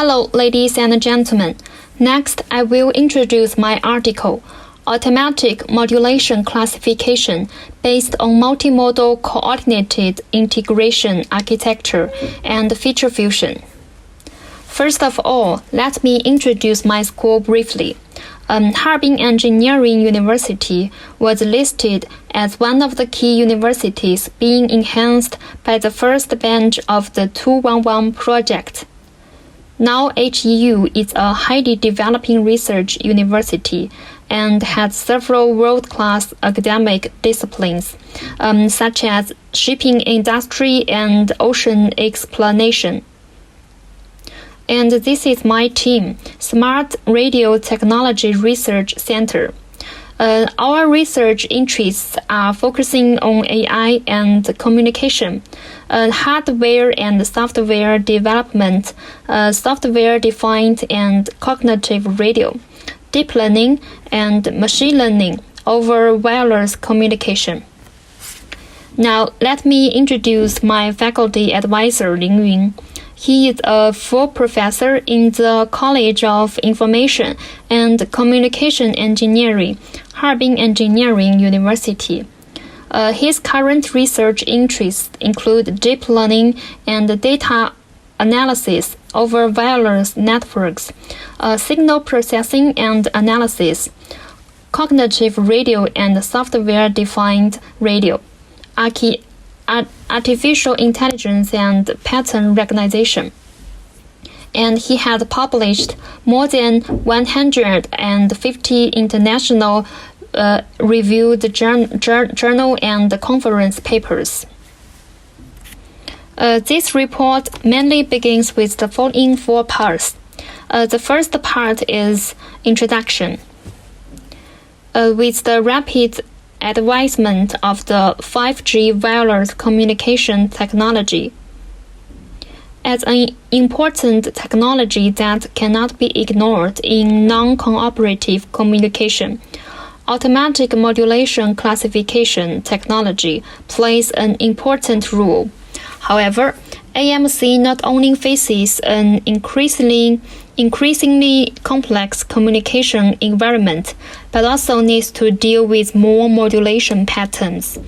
Hello, ladies and gentlemen. Next, I will introduce my article, Automatic Modulation Classification based on Multimodal Coordinated Integration Architecture and Feature Fusion. First of all, let me introduce my school briefly. Harbin Engineering University was listed as one of the key universities being enhanced by the first batch of the 211 project. Now HEU is a highly developing research university and has several world-class academic disciplines, such as shipping industry and ocean exploration. And this is my team, Smart Radio Technology Research Center. Our research interests are focusing on AI and communication, hardware and software development, software-defined and cognitive radio, deep learning, and machine learning over wireless communication. Now, let me introduce my faculty advisor, Ling Yun. He is a full professor in the College of Information and Communication Engineering, Harbin Engineering University. His current research interests include deep learning and data analysis over wireless networks, signal processing and analysis, cognitive radio and software-defined radio, artificial intelligence and pattern recognition. And he has published more than 150 international reviewed journal and conference papers. This report mainly begins with the following 4 parts. The first part is introduction. With the rapid advancement of the 5G wireless communication technology, as an important technology that cannot be ignored in non-cooperative communication, automatic modulation classification technology plays an important role. However, AMC not only faces an increasingly complex communication environment, but also needs to deal with more modulation patterns,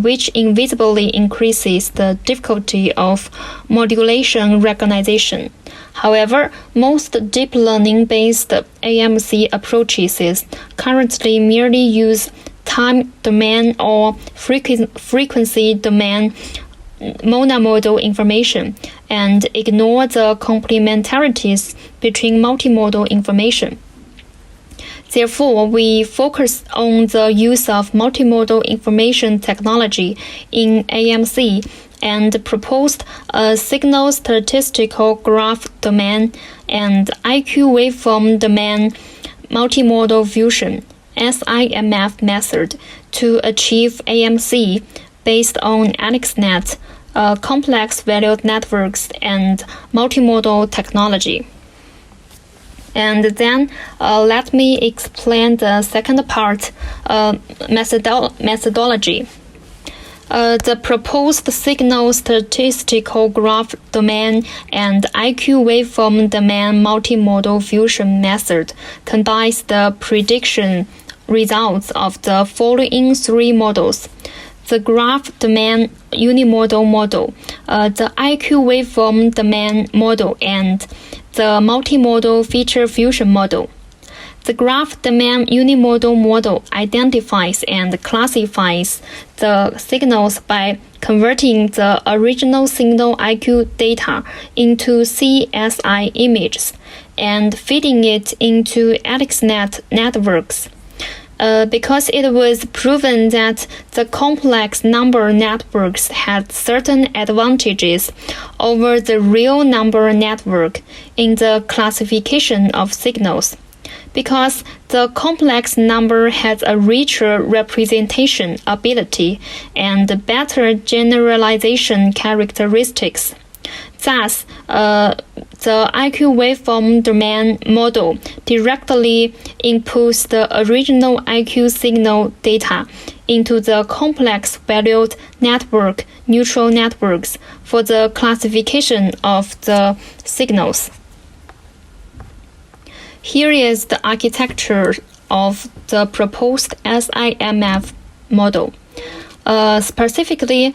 which invisibly increases the difficulty of modulation recognition. However, most deep learning-based AMC approaches currently merely use time domain or frequency domain monomodal information and ignore the complementarities between multimodal information. Therefore, we focus on the use of multimodal information technology in AMC and proposed a signal statistical graph domain and IQ waveform domain multimodal fusion (SIMF) method to achieve AMC based on AlexNet, complex valued networks, and multimodal technology. And then let me explain the second part, methodology. The proposed signal statistical graph domain and IQ waveform domain multimodal fusion method combines the prediction results of the following 3 models: the graph domain unimodal model, the IQ waveform domain model, and the multimodal feature fusion model. The graph domain unimodal model identifies and classifies the signals by converting the original signal IQ data into CSI images and feeding it into AlexNet networks. Because it was proven that the complex number networks had certain advantages over the real number network in the classification of signals. Because the complex number has a richer representation ability and better generalization characteristics. Thus, the IQ waveform domain model directly inputs the original IQ signal data into the complex valued network neural networks for the classification of the signals. Here is the architecture of the proposed SIMF model. Specifically,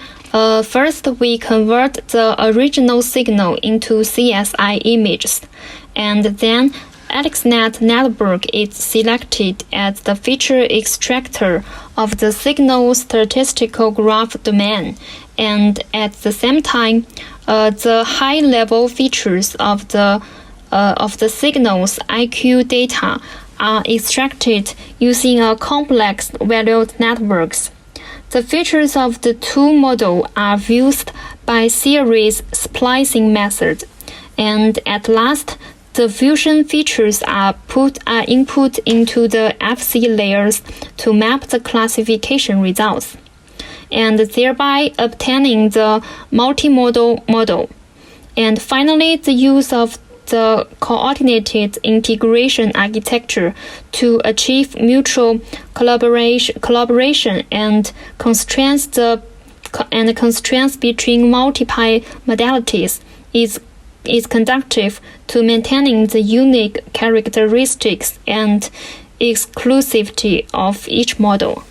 first we convert the original signal into CSI images, and then AlexNet network is selected as the feature extractor of the signal statistical graph domain, and at the same time, the high-level features of the signal's IQ data are extracted using a complex valued networks. The features of the two models are fused by series splicing method, and at last, the fusion features are input into the FC layers to map the classification results, and thereby obtaining the multimodal model. And finally, the use of the coordinated integration architecture to achieve mutual collaboration and constraints between multiple modalities is conducive to maintaining the unique characteristics and exclusivity of each model.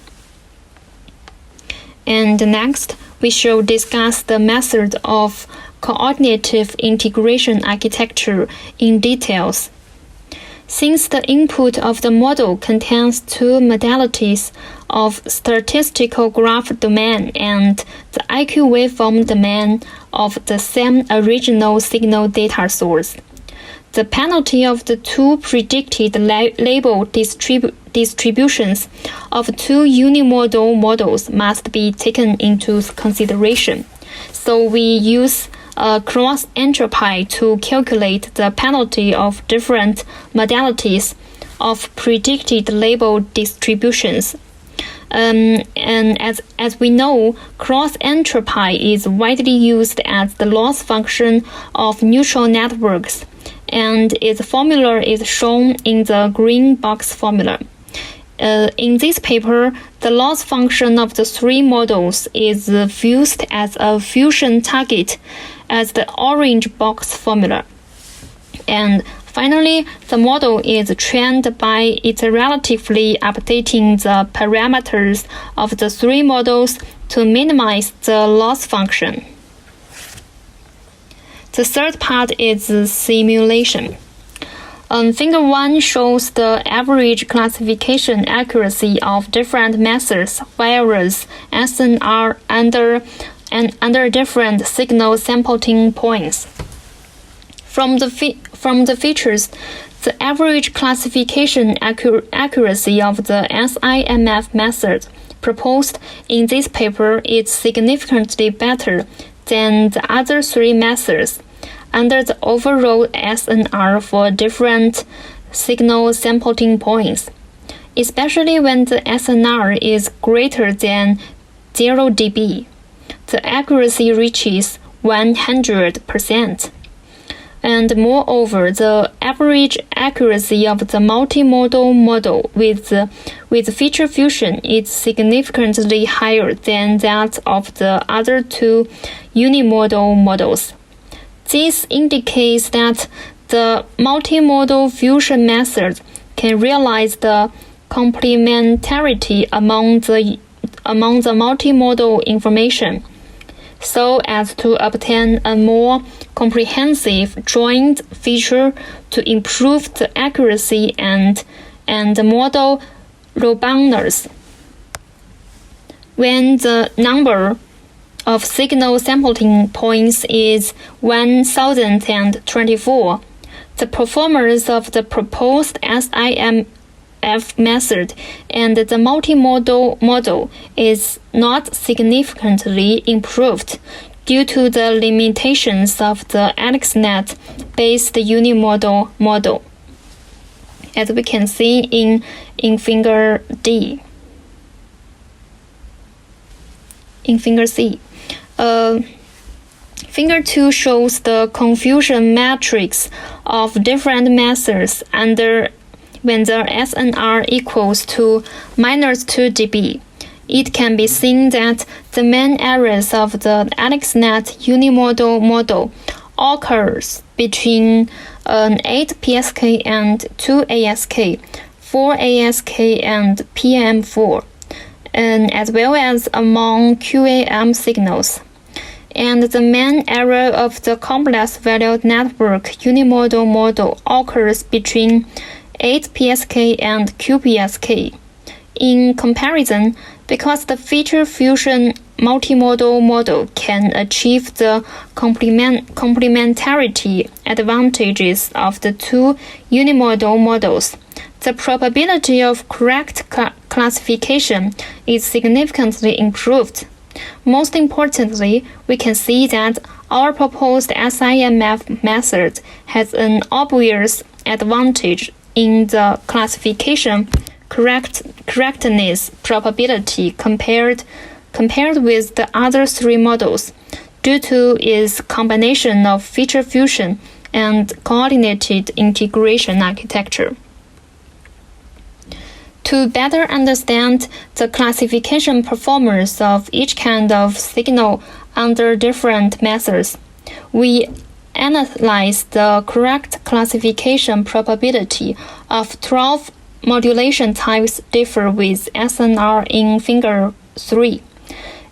And next, we shall discuss the method of coordinative integration architecture in details. Since the input of the model contains two modalities of statistical graph domain and the IQ waveform domain of the same original signal data source, the penalty of the two predicted label distributions of two unimodal models must be taken into consideration. So we use cross entropy to calculate the penalty of different modalities of predicted label distributions. And as we know, cross entropy is widely used as the loss function of neural networks, and its formula is shown in the green box formula. In this paper, the loss function of the three models is fused as a fusion target as the orange box formula. And finally, the model is trained by iteratively updating the parameters of the three models to minimize the loss function. The third part is simulation. Figure 1 shows the average classification accuracy of different methods, whereas SNR under different signal sampling points. From the features, the average classification accuracy of the SIMF method proposed in this paper is significantly better than the other three methods under the overall SNR for different signal sampling points, especially when the SNR is greater than 0 dB. The accuracy reaches 100%. And moreover, the average accuracy of the multimodal model with feature fusion is significantly higher than that of the other two unimodal models. This indicates that the multimodal fusion method can realize the complementarity among the multimodal information, so as to obtain a more comprehensive joint feature to improve the accuracy and model robustness. When the number of signal sampling points is 1024, the performance of the proposed SIMF method and the multimodal model is not significantly improved due to the limitations of the AlexNet-based unimodal model, as we can see in figure D. In figure C. Figure 2 shows the confusion matrix of different methods under when the SNR equals to -2 dB. It can be seen that the main errors of the AlexNet unimodal model occurs between 8 PSK and 2 ASK, 4 ASK and PM4, as well as among QAM signals. And the main error of the complex valued network unimodal model occurs between 8 PSK and QPSK. In comparison, because the feature fusion multimodal model can achieve the complementarity advantages of the two unimodal models, the probability of correct classification is significantly improved. Most importantly, we can see that our proposed SIMF method has an obvious advantage in the classification correctness probability compared with the other three models due to its combination of feature fusion and coordinated integration architecture. To better understand the classification performance of each kind of signal under different methods, we analyze the correct classification probability of 12 modulation types differ with SNR in Figure 3.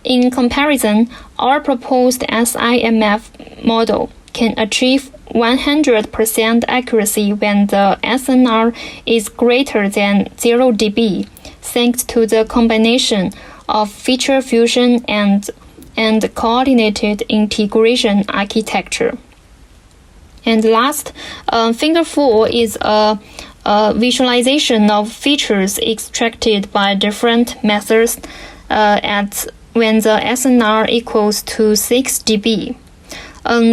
In comparison, our proposed SIMF model can achieve 100% accuracy when the SNR is greater than 0 dB, thanks to the combination of feature fusion and coordinated integration architecture. And last, Figure 4 is a visualization of features extracted by different methods when the SNR equals to 6 dB.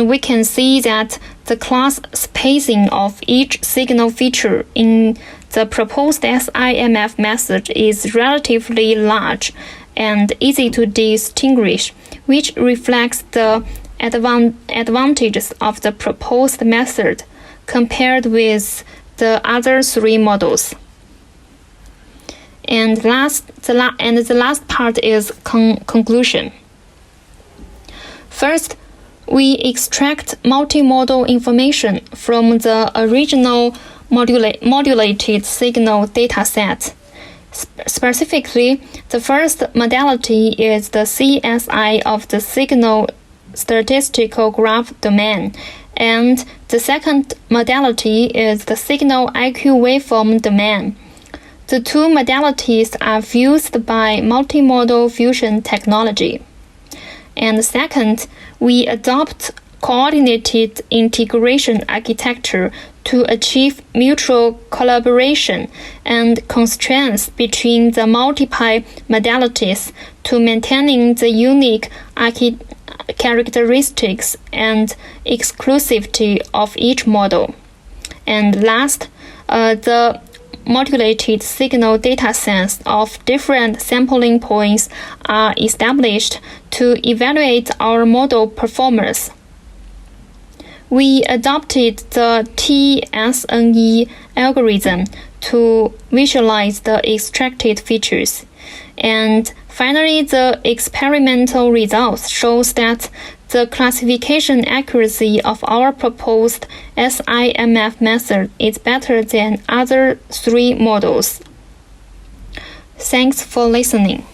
We can see that the class spacing of each signal feature in the proposed SIMF method is relatively large and easy to distinguish, which reflects the advantages of the proposed method compared with the other three models. And the last part is conclusion. First, we extract multimodal information from the original modulated signal dataset. Specifically, the first modality is the CSI of the signal statistical graph domain, and the second modality is the signal IQ waveform domain. The two modalities are fused by multimodal fusion technology. And second, we adopt coordinated integration architecture to achieve mutual collaboration and constraints between the multiple modalities to maintaining the unique characteristics and exclusivity of each model. And last, the modulated signal datasets of different sampling points are established to evaluate our model performance. We adopted the TSNE algorithm to visualize the extracted features. And finally, the experimental results shows that the classification accuracy of our proposed SIMF method is better than other three models. Thanks for listening.